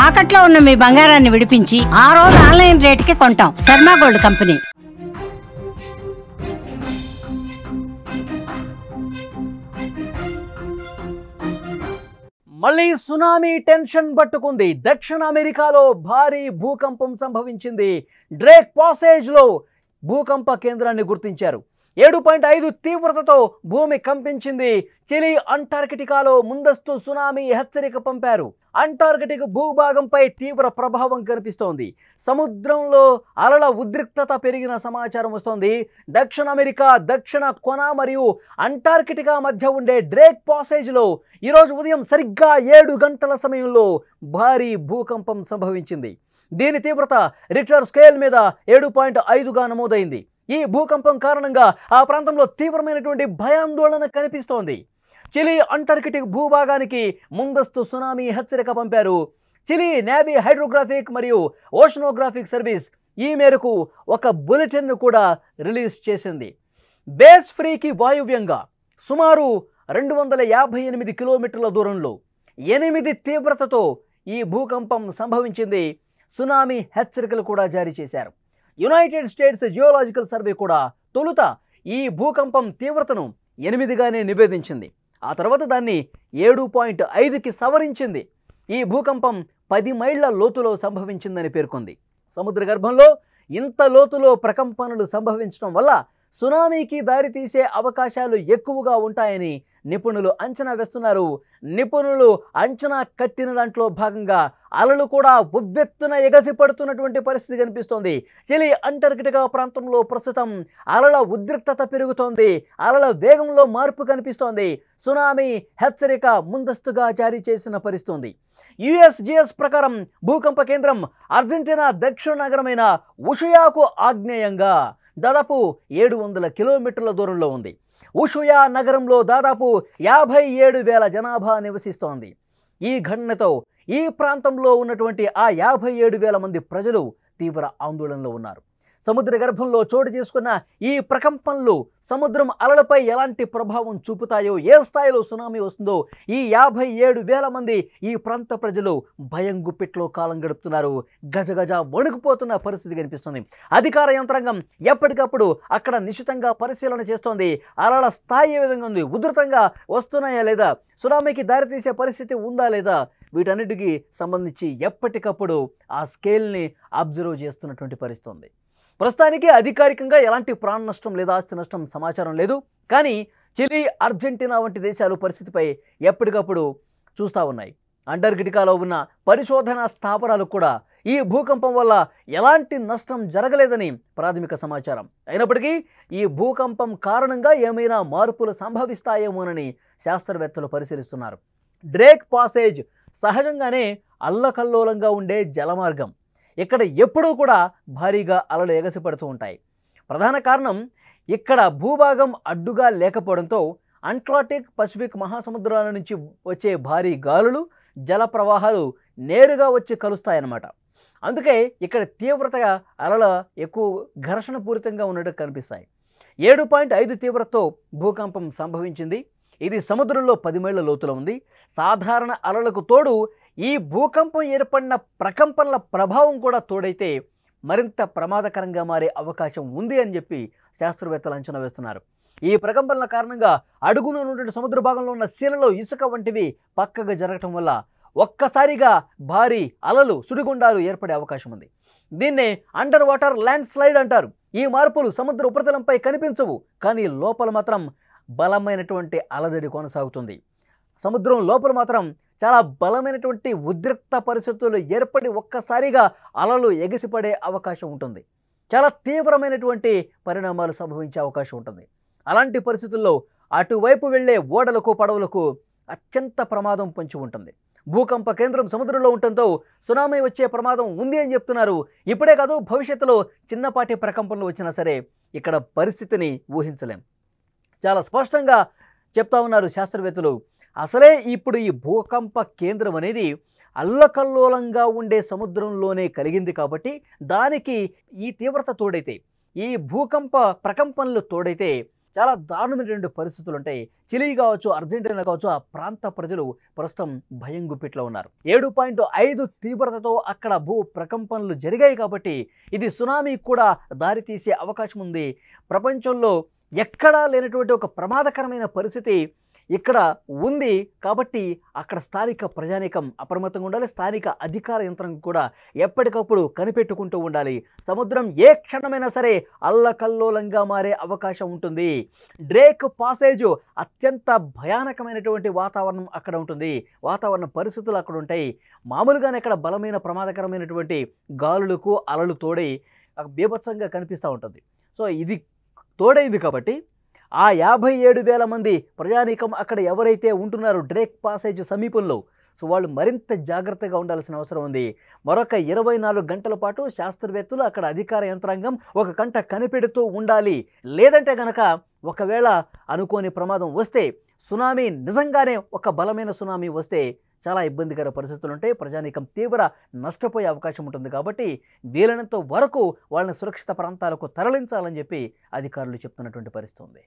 తాకట్లో ఉన్న మీ బంగారాన్ని విడిపించి ఆ రోజు ఆన్లైన్ రేటుకి కొంటాం. Sharma gold company. మళ్ళీ సునామీ టెన్షన్ పట్టుకుంది. దక్షిణ అమెరికాలో భారీ భూకంపం సంభవించింది. డ్రేక్ పాసేజ్ లో భూకంప కేంద్రాన్ని గుర్తించారు. 7.5 తీవ్రతతో భూమి కంపించింది. చిలీ అంటార్కిటికాలో ముందస్తు సునామీ హెచ్చరిక పంపారు. అంటార్కిటిక్ భూభాగంపై తీవ్ర ప్రభావం కనిపిస్తోంది. సముద్రంలో అలల ఉద్రిక్తత పెరిగిన సమాచారం వస్తోంది. దక్షిణ అమెరికా దక్షిణ కొన మరియు అంటార్కిటికా మధ్య ఉండే డ్రేక్ పాసేజ్లో ఈరోజు ఉదయం సరిగ్గా 7 గంటల సమయంలో భారీ భూకంపం సంభవించింది. దీని తీవ్రత రిక్టర్ స్కేల్ మీద 7.5గా నమోదైంది. ఈ భూకంపం కారణంగా ఆ ప్రాంతంలో తీవ్రమైనటువంటి భయాందోళన కనిపిస్తోంది. చిలీ అంటార్కిటిక్ భూభాగానికి ముందస్తు సునామీ హెచ్చరిక పంపారు. చిలీ నేవీ హైడ్రోగ్రాఫిక్ మరియు ఓషనోగ్రాఫిక్ సర్వీస్ ఈ మేరకు ఒక బులెటిన్ను కూడా రిలీజ్ చేసింది. బేస్ ఫ్రీకి వాయువ్యంగా సుమారు 258 కిలోమీటర్ల దూరంలో 8 తీవ్రతతో ఈ భూకంపం సంభవించింది. సునామీ హెచ్చరికలు కూడా జారీ చేశారు. యునైటెడ్ స్టేట్స్ జియోలాజికల్ సర్వే కూడా తొలుత ఈ భూకంపం తీవ్రతను 8గానే నివేదించింది. ఆ తర్వాత దాన్ని 7.5కి సవరించింది. ఈ భూకంపం 10 మైళ్ళ లోతులో సంభవించిందని పేర్కొంది. సముద్ర గర్భంలో ఇంత లోతులో ప్రకంపనలు సంభవించడం వల్ల సునామీకి దారితీసే అవకాశాలు ఎక్కువగా ఉంటాయని నిపుణులు అంచనా వేస్తున్నారు. నిపుణులు అంచనా కట్టిన దాంట్లో భాగంగా అలలు కూడా ఉవ్వెత్తున ఎగసిపడుతున్నటువంటి పరిస్థితి కనిపిస్తోంది. చిలీ అంటార్కిటికా ప్రాంతంలో ప్రస్తుతం అలల ఉద్రిక్తత పెరుగుతోంది. అలల వేగంలో మార్పు కనిపిస్తోంది. సునామీ హెచ్చరిక ముందస్తుగా జారీ చేసిన పరిస్థితి. యుఎస్జిఎస్ ప్రకారం భూకంప కేంద్రం అర్జెంటీనా దక్షిణ నగరమైన ఉషుయాకు ఆగ్నేయంగా దాదాపు 700 కిలోమీటర్ల దూరంలో ఉంది. ఉషుయా నగరంలో దాదాపు 57,000 జనాభా నివసిస్తోంది. ఈ ఘటనతో ఈ ప్రాంతంలో ఉన్నటువంటి ఆ 57,000 మంది ప్రజలు తీవ్ర ఆందోళనలో ఉన్నారు. సముద్ర గర్భంలో చోటు చేసుకున్న ఈ ప్రకంపనలు సముద్రం అలలపై ఎలాంటి ప్రభావం చూపుతాయో, ఏ స్థాయిలో సునామీ వస్తుందో ఈ 57,000 మంది ఈ ప్రాంత ప్రజలు భయం గుప్పిట్లో కాలం గడుపుతున్నారు. గజగజ వణుకుపోతున్న పరిస్థితి కనిపిస్తుంది. అధికార యంత్రాంగం ఎప్పటికప్పుడు అక్కడ నిశితంగా పరిశీలన చేస్తోంది. అలల స్థాయి ఏ విధంగా ఉంది, ఉధృతంగా వస్తున్నాయా లేదా, సునామీకి దారితీసే పరిస్థితి ఉందా లేదా, వీటన్నిటికీ సంబంధించి ఎప్పటికప్పుడు ఆ స్కేల్ని అబ్జర్వ్ చేస్తున్నటువంటి పరిస్థితి ఉంది. ప్రస్తుతానికి అధికారికంగా ఎలాంటి ప్రాణ నష్టం లేదా ఆస్తి నష్టం సమాచారం లేదు. కానీ చిలీ, అర్జెంటీనా వంటి దేశాలు పరిస్థితిపై ఎప్పటికప్పుడు చూస్తూ ఉన్నాయి. అంటార్కిటికాలో ఉన్న పరిశోధనా స్థావరాలు కూడా ఈ భూకంపం వల్ల ఎలాంటి నష్టం జరగలేదని ప్రాథమిక సమాచారం. అయినప్పటికీ ఈ భూకంపం కారణంగా ఏమైనా మార్పులు సంభవిస్తాయేమోనని శాస్త్రవేత్తలు పరిశీలిస్తున్నారు. డ్రేక్ పాసేజ్ సహజంగానే అల్లకల్లోలంగా ఉండే జలమార్గం. ఇక్కడ ఎప్పుడూ కూడా భారీగా అలలు ఎగసిపడుతూ ఉంటాయి. ప్రధాన కారణం ఇక్కడ భూభాగం అడ్డుగా లేకపోవడంతో అట్లాంటిక్, పసిఫిక్ మహాసముద్రాల నుంచి వచ్చే భారీ గాలులు, జల ప్రవాహాలు నేరుగా వచ్చి కలుస్తాయన్నమాట. అందుకే ఇక్కడ తీవ్రతగా అలల ఎక్కువ ఘర్షణ పూరితంగా ఉన్నట్టు కనిపిస్తాయి. 7.5 తీవ్రతతో భూకంపం సంభవించింది. ఇది సముద్రంలో 10 మైళ్ళ లోతులో ఉంది. సాధారణ అలలకు తోడు ఈ భూకంపం ఏర్పడిన ప్రకంపనల ప్రభావం కూడా తోడైతే మరింత ప్రమాదకరంగా మారే అవకాశం ఉంది అని చెప్పి శాస్త్రవేత్తలు అంచనా వేస్తున్నారు. ఈ ప్రకంపనల కారణంగా అడుగున ఉన్నటువంటి సముద్ర భాగంలో ఉన్న శిలలో ఇసుక వంటివి పక్కగా జరగటం వల్ల ఒక్కసారిగా భారీ అలలు, సుడిగుండాలు ఏర్పడే అవకాశం ఉంది. దీన్నే అండర్ వాటర్ ల్యాండ్ స్లైడ్ అంటారు. ఈ మార్పులు సముద్ర ఉపరితలంపై కనిపించవు, కానీ లోపల మాత్రం బలమైనటువంటి అలజడి కొనసాగుతుంది. సముద్రం లోపల మాత్రం చాలా బలమైనటువంటి ఉద్రిక్త పరిస్థితులు ఏర్పడి ఒక్కసారిగా అలలు ఎగిసిపడే అవకాశం ఉంటుంది. చాలా తీవ్రమైనటువంటి పరిణామాలు సంభవించే అవకాశం ఉంటుంది. అలాంటి పరిస్థితుల్లో అటువైపు వెళ్లే ఓడలకు, పడవలకు అత్యంత ప్రమాదం పొంచి ఉంటుంది. భూకంప కేంద్రం సముద్రంలో ఉండటంతో సునామీ వచ్చే ప్రమాదం ఉంది అని చెప్తున్నారు. ఇప్పుడే కాదు, భవిష్యత్తులో చిన్నపాటి ప్రకంపనలు వచ్చినా సరే ఇక్కడ పరిస్థితిని ఊహించలేం. చాలా స్పష్టంగా చెప్తా ఉన్నారు శాస్త్రవేత్తలు. అసలే ఇప్పుడు ఈ భూకంప కేంద్రం అనేది అల్లకల్లోలంగా ఉండే సముద్రంలోనే కలిగింది కాబట్టి దానికి ఈ తీవ్రత తోడైతే, ఈ భూకంప ప్రకంపనలు తోడైతే చాలా దారుణమైనటువంటి పరిస్థితులు ఉంటాయి. చిలీ కావచ్చు, అర్జెంటీనా కావచ్చు, ఆ ప్రాంత ప్రజలు ప్రస్తుతం భయం గుప్పిట్లో ఉన్నారు. 7.5 తీవ్రతతో అక్కడ భూ ప్రకంపనలు జరిగాయి కాబట్టి ఇది సునామీకి కూడా దారితీసే అవకాశం ఉంది. ప్రపంచంలో ఎక్కడా లేనటువంటి ఒక ప్రమాదకరమైన పరిస్థితి ఇక్కడ ఉంది కాబట్టి అక్కడ స్థానిక ప్రజానీకం అప్రమత్తంగా ఉండాలి. స్థానిక అధికార యంత్రాంగం కూడా ఎప్పటికప్పుడు కనిపెట్టుకుంటూ ఉండాలి. సముద్రం ఏ క్షణమైనా సరే అల్లకల్లోలంగా మారే అవకాశం ఉంటుంది. డ్రేక్ పాసేజ్ అత్యంత భయానకమైనటువంటి వాతావరణం అక్కడ ఉంటుంది. వాతావరణ పరిస్థితులు అక్కడ ఉంటాయి. మామూలుగానే అక్కడ బలమైన ప్రమాదకరమైనటువంటి గాలులకు అలలు తోడై బీభత్సంగా కనిపిస్తూ ఉంటుంది. సో ఇది తోడైంది కాబట్టి ఆ 57,000 మంది ప్రజానీకం అక్కడ ఎవరైతే ఉంటున్నారో డ్రేక్ పాసేజ్ సమీపంలో, సో వాళ్ళు మరింత జాగ్రత్తగా ఉండాల్సిన అవసరం ఉంది. మరొక 24 గంటల పాటు శాస్త్రవేత్తలు అక్కడ అధికార యంత్రాంగం ఒక కంట కనిపెడుతూ ఉండాలి. లేదంటే గనక ఒకవేళ అనుకోని ప్రమాదం వస్తే, సునామీ నిజంగానే ఒక బలమైన సునామీ వస్తే చాలా ఇబ్బందికర పరిస్థితులు ఉంటాయి. ప్రజానీకం తీవ్ర నష్టపోయే అవకాశం ఉంటుంది. కాబట్టి వీలైనంత వరకు వాళ్ళని సురక్షిత ప్రాంతాలకు తరలించాలని చెప్పి అధికారులు చెప్తున్నటువంటి పరిస్థితి ఉంది.